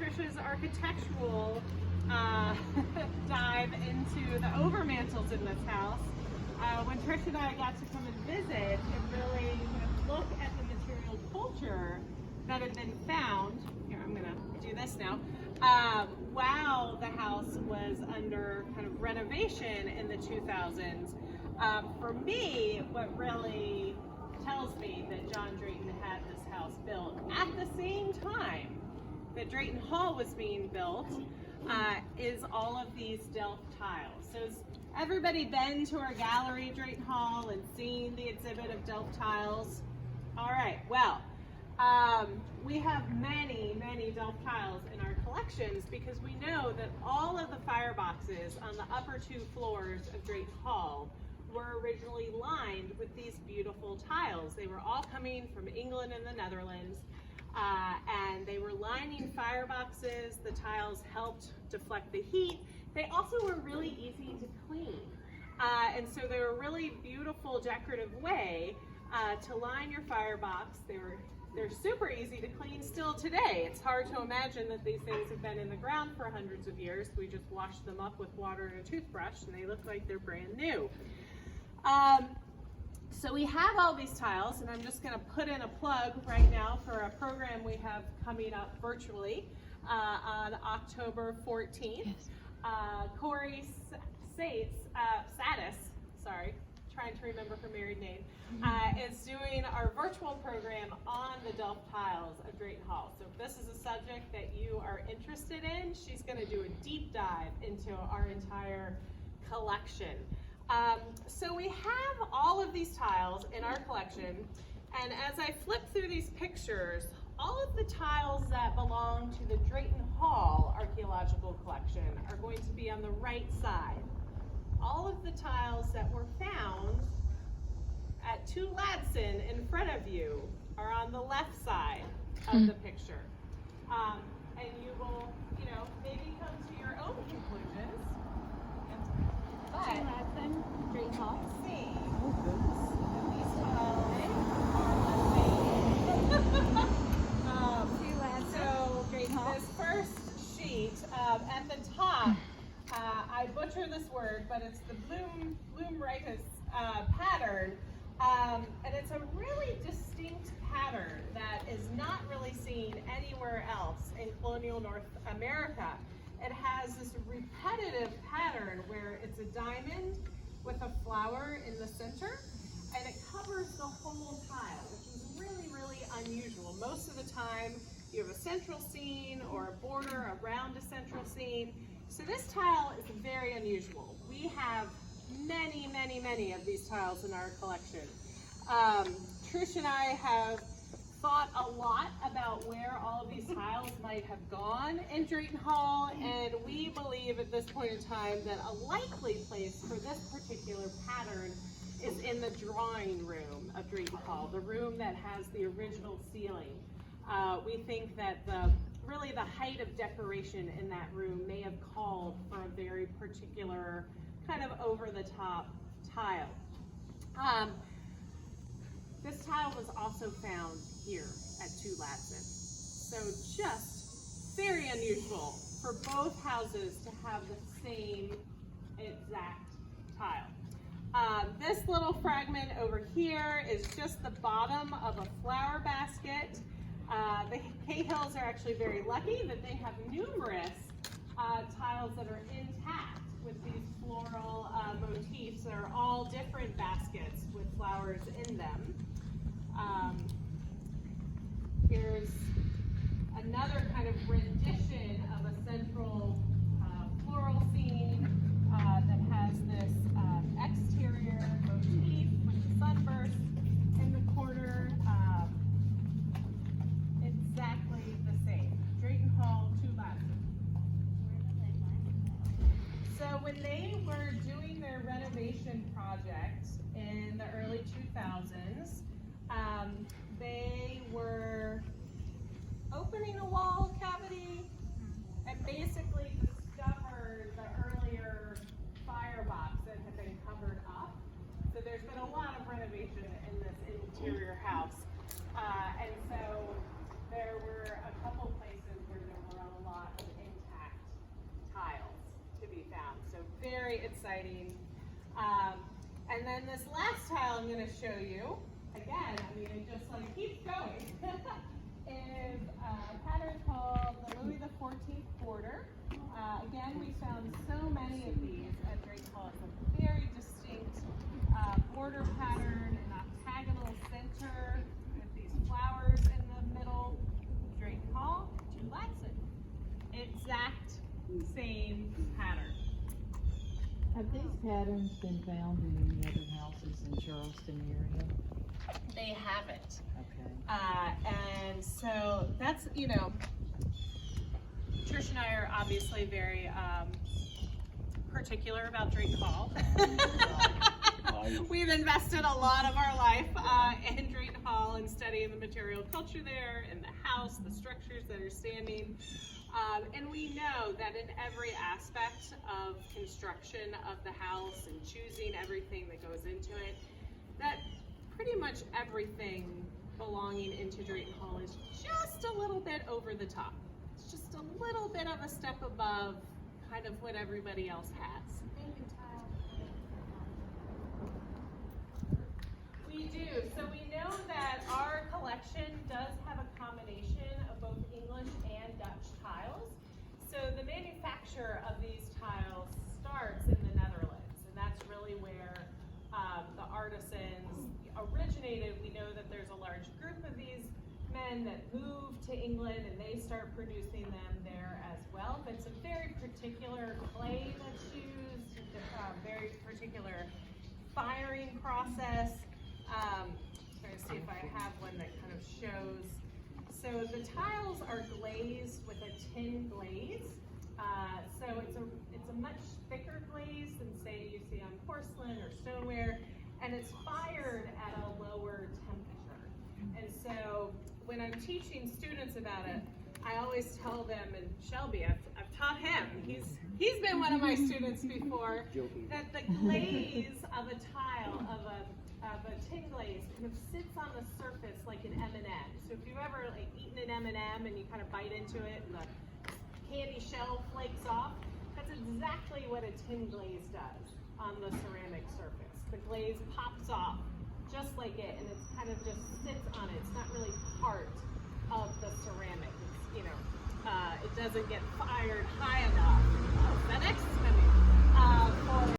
Trish's architectural dive into the overmantels in this house. When Trish and I got to come and visit and really look at the material culture that had been found, here I'm gonna do this now, while the house was under kind of renovation in the 2000s. For me, what really tells me that John Drayton had this house built at the same time that Drayton Hall was being built is all of these Delft tiles. So has everybody been to our gallery, Drayton Hall, and seen the exhibit of Delft tiles? All right, well, we have many, many Delft tiles in our collections because we know that all of the fireboxes on the upper 2 floors of Drayton Hall were originally lined with these beautiful tiles. They were all coming from England and the Netherlands, and they were lining fireboxes. The tiles helped deflect the heat. They also were really easy to clean, and so they were a really beautiful decorative way to line your firebox. They're super easy to clean still today. It's hard to imagine that these things have been in the ground for hundreds of years. We just washed them up with water and a toothbrush and they look like they're brand new. So we have all these tiles, and I'm just going to put in a plug right now for a program we have coming up virtually on October 14th. Corey Satis, sorry, trying to remember her married name, is doing our virtual program on the Delft tiles of Drayton Hall. So if this is a subject that you are interested in, she's going to do a deep dive into our entire collection. So we have all of these tiles in our collection, and as I flip through these pictures, all of the tiles that belong to the Drayton Hall Archaeological Collection are going to be on the right side. All of the tiles that were found at 2 Ladson in front of you are on the left side of the picture. And you will, maybe come to your own conclusions. But 2 Ladson, Drayton Hall. See, these tiles are the same. 2 Ladson, So Drayton Hall. this first sheet, at the top, I butcher this word, but it's the Bloomritis pattern, and it's a really distinct pattern that is not really seen anywhere else in colonial North America. It has this repetitive pattern where it's a diamond with a flower in the center, and it covers the whole tile, which is really, really unusual. Most of the time, you have a central scene or a border around a central scene. So this tile is very unusual. We have many, many, many of these tiles in our collection. Trish and I have thought a lot about where all of these tiles might have gone in Drayton Hall, and we believe at this point in time that a likely place for this particular pattern is in the drawing room of Drayton Hall, the room that has the original ceiling. We think that really the height of decoration in that room may have called for a very particular kind of over-the-top tile. This tile was also found here at 2 Ladson. So just very unusual for both houses to have the same exact tile. This little fragment over here is just the bottom of a flower basket. The Cahills are actually very lucky that they have numerous tiles that are intact with these floral motifs that are all different baskets with flowers in them. Here's another kind of rendition of a central floral scene that has this exterior motif with the sunburst in the corner. Exactly the same. Drayton Hall, 2 Ladson. So when they were doing their renovation project in the early 2000s, they were opening a wall cavity and basically discovered the earlier firebox that had been covered up. So there's been a lot of renovation in this interior house. And so there were a couple places where there were a lot exciting. And then this last tile I'm going to show you, again, I mean, it just like keeps going, is a pattern called the Louis XIV border. Again, we found so many of these at Drayton Hall. It's a very distinct border pattern, an octagonal center with these flowers in the middle. Drayton Hall to Ladson. Exact same pattern. Have these patterns been found in any other houses in Charleston area? They haven't. Okay. And so that's, you know, Trish and I are obviously very particular about Drayton Hall. We've invested a lot of our life in Drayton Hall and studying the material culture there, and the house, the structures that are standing. And we know that in every aspect of construction of the house and choosing everything that goes into it, that pretty much everything belonging into Drayton Hall is just a little bit over the top. It's just a little bit of a step above kind of what everybody else has. We do. So we know that our collection does have a combination of both English and Dutch tiles. So the manufacture of these tiles starts in the Netherlands, and that's really where the artisans originated. We know that there's a large group of these men that moved to England, and they start producing them there as well. But it's a very particular clay that's used, very particular firing process. Trying to see if I have one that kind of shows. So the tiles are glazed with a tin glaze. So it's a much thicker glaze than say you see on porcelain or stoneware, and it's fired at a lower temperature. And so when I'm teaching students about it, I always tell them, and Shelby, I've taught him, he's been one of my students before, that the glaze of a tile, of a tin glaze, kind of sits on the surface like an M&M. So if you've ever like eaten an M&M and you kind of bite into it and the candy shell flakes off, that's exactly what a tin glaze does on the ceramic surface. The glaze pops off just like it, and it's kind of just sits on it. It's not really part of the ceramic. It's, you know, it doesn't get fired high enough. Oh, is that next?